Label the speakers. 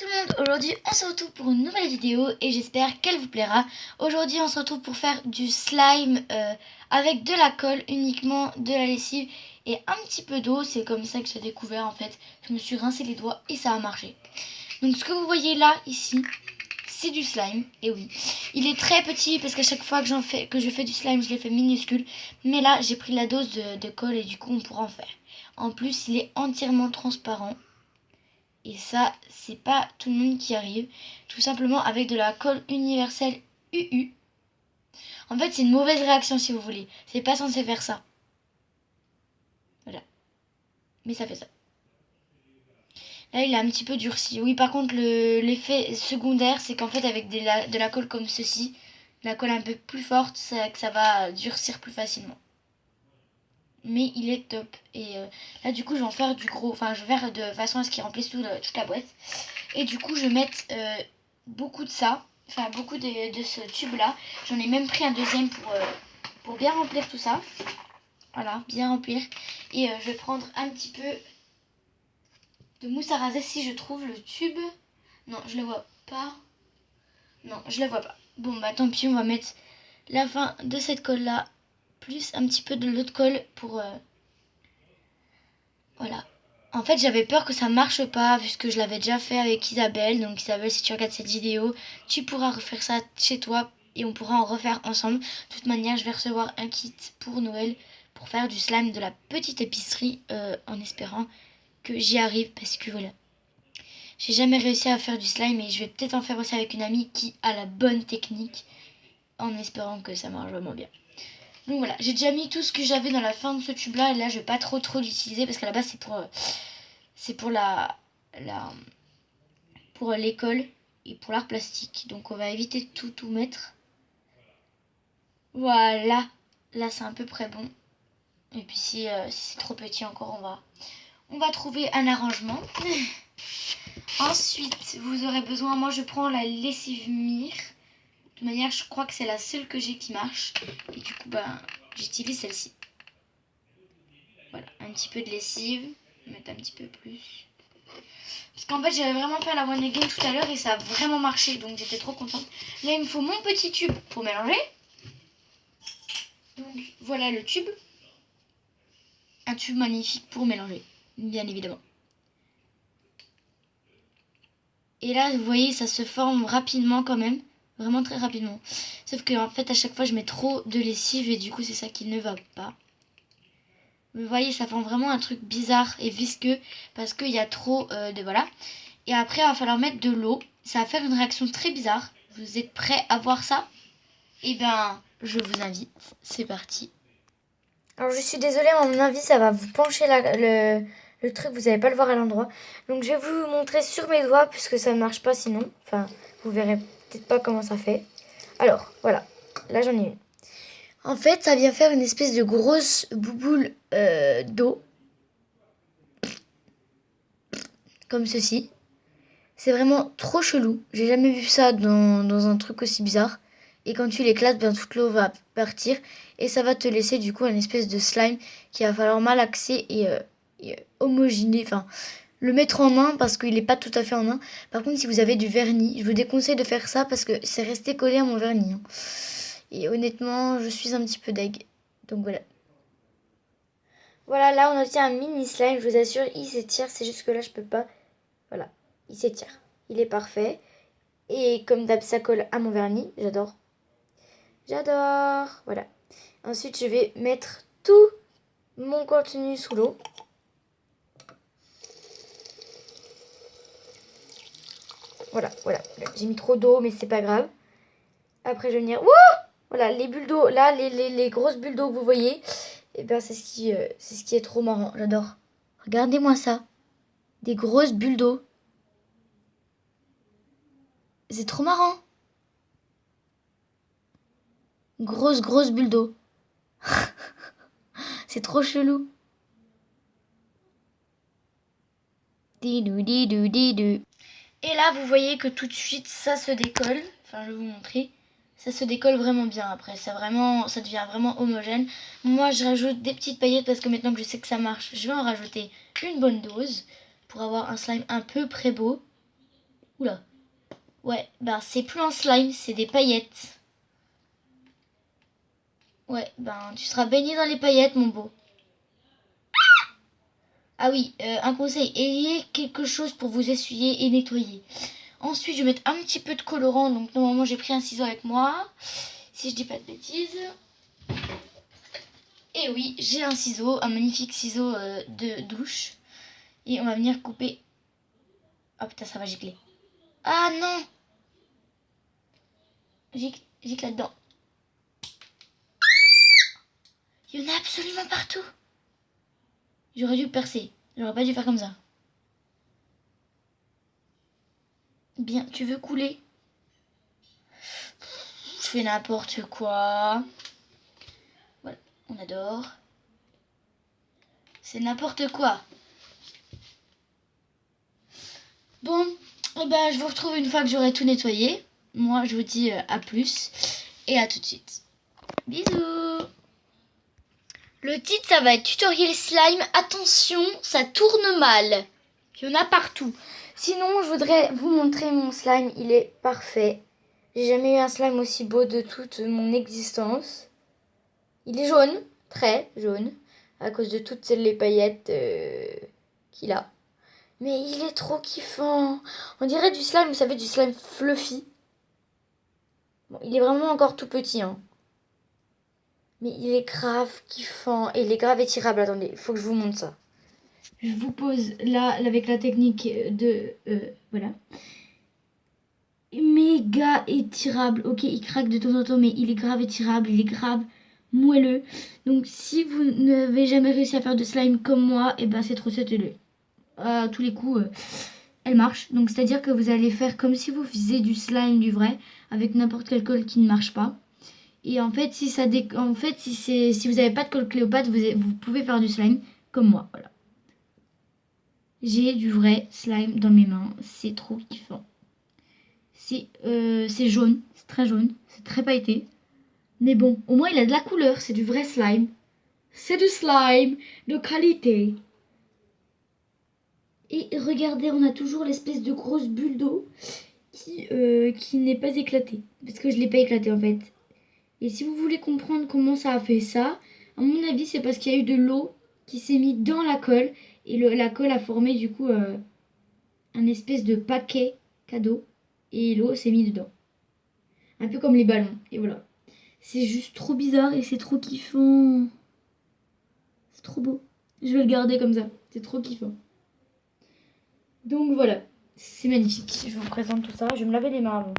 Speaker 1: tout le monde, aujourd'hui on se retrouve pour une nouvelle vidéo et j'espère qu'elle vous plaira. Aujourd'hui on se retrouve pour faire du slime avec de la colle, uniquement de la lessive et un petit peu d'eau. C'est comme ça que j'ai découvert en fait. Je me suis rincé les doigts et ça a marché. Donc ce que vous voyez là, ici, c'est du slime. Et oui, il est très petit parce qu'à chaque fois que je fais du slime, je l'ai fait minuscule. Mais là j'ai pris la dose de colle et du coup on pourra en faire. En plus il est entièrement transparent. Et ça, c'est pas tout le monde qui arrive. Tout simplement avec de la colle universelle UU. En fait, c'est une mauvaise réaction si vous voulez. C'est pas censé faire ça. Voilà. Mais ça fait ça. Là, il est un petit peu durci. Oui, par contre, l'effet secondaire, c'est qu'en fait, avec de la colle comme ceci, la colle un peu plus forte, que ça va durcir plus facilement. Mais il est top. Et là, du coup, je vais en faire du gros. Enfin, je vais faire de façon à ce qu'il remplisse toute la boîte. Et du coup, je vais mettre beaucoup de ça. Enfin, beaucoup de ce tube-là. J'en ai même pris un deuxième pour bien remplir tout ça. Voilà, bien remplir. Et je vais prendre un petit peu de mousse à raser si je trouve le tube. Non, je le vois pas. Non, je le vois pas. Bon, bah tant pis, on va mettre la fin de cette colle-là. Plus un petit peu de l'autre colle pour... voilà. En fait, j'avais peur que ça marche pas, puisque je l'avais déjà fait avec Isabelle. Donc Isabelle, si tu regardes cette vidéo, tu pourras refaire ça chez toi et on pourra en refaire ensemble. De toute manière, je vais recevoir un kit pour Noël pour faire du slime de la petite épicerie, en espérant que j'y arrive, parce que voilà. J'ai jamais réussi à faire du slime et je vais peut-être en faire aussi avec une amie qui a la bonne technique, en espérant que ça marche vraiment bien. Donc voilà, j'ai déjà mis tout ce que j'avais dans la fin de ce tube là et là je vais pas trop l'utiliser parce qu'à la base c'est pour pour l'école et pour l'art plastique. Donc on va éviter de tout mettre. Voilà, là c'est à peu près bon. Et puis si c'est trop petit encore, on va trouver un arrangement. Ensuite, vous aurez besoin, moi je prends la lessive mire. De toute manière, je crois que c'est la seule que j'ai qui marche. Et du coup, j'utilise celle-ci. Voilà, un petit peu de lessive. Je vais mettre un petit peu plus. Parce qu'en fait, j'avais vraiment fait la one again tout à l'heure et ça a vraiment marché. Donc j'étais trop contente. Là, il me faut mon petit tube pour mélanger. Donc voilà le tube. Un tube magnifique pour mélanger, bien évidemment. Et là, vous voyez, ça se forme rapidement quand même. Vraiment très rapidement. Sauf que en fait, à chaque fois, je mets trop de lessive et du coup, c'est ça qui ne va pas. Vous voyez, ça forme vraiment un truc bizarre et visqueux parce qu'il y a trop de... Voilà. Et après, il va falloir mettre de l'eau. Ça va faire une réaction très bizarre. Vous êtes prêts à voir ça? Eh bien, je vous invite. C'est parti. Alors, je suis désolée, à mon avis, ça va vous pencher le truc. Vous n'allez pas le voir à l'endroit. Donc, je vais vous montrer sur mes doigts puisque ça ne marche pas sinon. Enfin, vous verrez peut-être pas comment ça fait. Alors, voilà. Là, j'en ai une. En fait, ça vient faire une espèce de grosse bouboule d'eau. Comme ceci. C'est vraiment trop chelou. J'ai jamais vu ça dans un truc aussi bizarre. Et quand tu l'éclates, toute l'eau va partir. Et ça va te laisser du coup une espèce de slime qu'il va falloir malaxer et homogénéiser. Enfin, le mettre en un parce qu'il n'est pas tout à fait en un. Par contre, si vous avez du vernis, je vous déconseille de faire ça parce que c'est resté collé à mon vernis. Hein. Et honnêtement, je suis un petit peu deg. Donc voilà. Voilà, là on obtient un mini slime. Je vous assure, il s'étire. C'est juste que là, je peux pas. Voilà, il s'étire. Il est parfait. Et comme d'hab, ça colle à mon vernis. J'adore. J'adore. Voilà. Ensuite, je vais mettre tout mon contenu sous l'eau. Voilà. J'ai mis trop d'eau, mais c'est pas grave. Après, je vais venir... Wouh! Voilà, les bulles d'eau. Là, les grosses bulles d'eau que vous voyez. Et bien, c'est ce qui est trop marrant. J'adore. Regardez-moi ça. Des grosses bulles d'eau. C'est trop marrant. Grosse bulle d'eau. C'est trop chelou. Didou, didou, didou. Et là, vous voyez que tout de suite, ça se décolle. Enfin, je vais vous montrer. Ça se décolle vraiment bien après. Ça devient vraiment homogène. Moi, je rajoute des petites paillettes parce que maintenant que je sais que ça marche, je vais en rajouter une bonne dose pour avoir un slime un peu près beau. Oula. Ouais, ben c'est plus un slime, c'est des paillettes. Ouais, ben tu seras baigné dans les paillettes, mon beau. Ah oui, un conseil, ayez quelque chose pour vous essuyer et nettoyer. Ensuite, je vais mettre un petit peu de colorant. Donc normalement, j'ai pris un ciseau avec moi. Si je dis pas de bêtises. Et oui, j'ai un ciseau, un magnifique ciseau de douche. Et on va venir couper. Oh putain, ça va gicler. Ah non! Gicle là-dedans. Il y en a absolument partout. J'aurais dû percer. J'aurais pas dû faire comme ça. Bien, tu veux couler? Je fais n'importe quoi. Voilà, on adore. C'est n'importe quoi. Bon, eh ben, je vous retrouve une fois que j'aurai tout nettoyé. Moi, je vous dis à plus et à tout de suite. Bisous. Le titre, ça va être tutoriel slime. Attention, ça tourne mal. Il y en a partout. Sinon, je voudrais vous montrer mon slime. Il est parfait. J'ai jamais eu un slime aussi beau de toute mon existence. Il est jaune, très jaune, à cause de toutes les paillettes qu'il a. Mais il est trop kiffant. On dirait du slime, vous savez, du slime fluffy. Bon, il est vraiment encore tout petit, hein. Mais il est grave kiffant. Et il est grave étirable. Attendez, il faut que je vous montre ça. Je vous pose là, avec la technique de... voilà. Méga étirable. Ok, il craque de temps en temps, mais il est grave étirable. Il est grave moelleux. Donc, si vous n'avez jamais réussi à faire de slime comme moi, et ben c'est trop le à tous les coups, elle marche. Donc, c'est-à-dire que vous allez faire comme si vous faisiez du slime du vrai, avec n'importe quelle colle qui ne marche pas. Et en fait, si vous n'avez pas de colle Cléopâtre, vous pouvez faire du slime comme moi. Voilà. J'ai du vrai slime dans mes mains. C'est trop kiffant. C'est jaune. C'est très jaune. C'est très pailleté. Mais bon, au moins il a de la couleur. C'est du vrai slime. C'est du slime de qualité. Et regardez, on a toujours l'espèce de grosse bulle d'eau qui n'est pas éclatée. Parce que je ne l'ai pas éclatée en fait. Et si vous voulez comprendre comment ça a fait ça, à mon avis, c'est parce qu'il y a eu de l'eau qui s'est mis dans la colle. Et la colle a formé du coup un espèce de paquet cadeau. Et l'eau s'est mise dedans. Un peu comme les ballons. Et voilà. C'est juste trop bizarre et c'est trop kiffant. C'est trop beau. Je vais le garder comme ça. C'est trop kiffant. Donc voilà. C'est magnifique. Je vous présente tout ça. Je vais me laver les mains avant.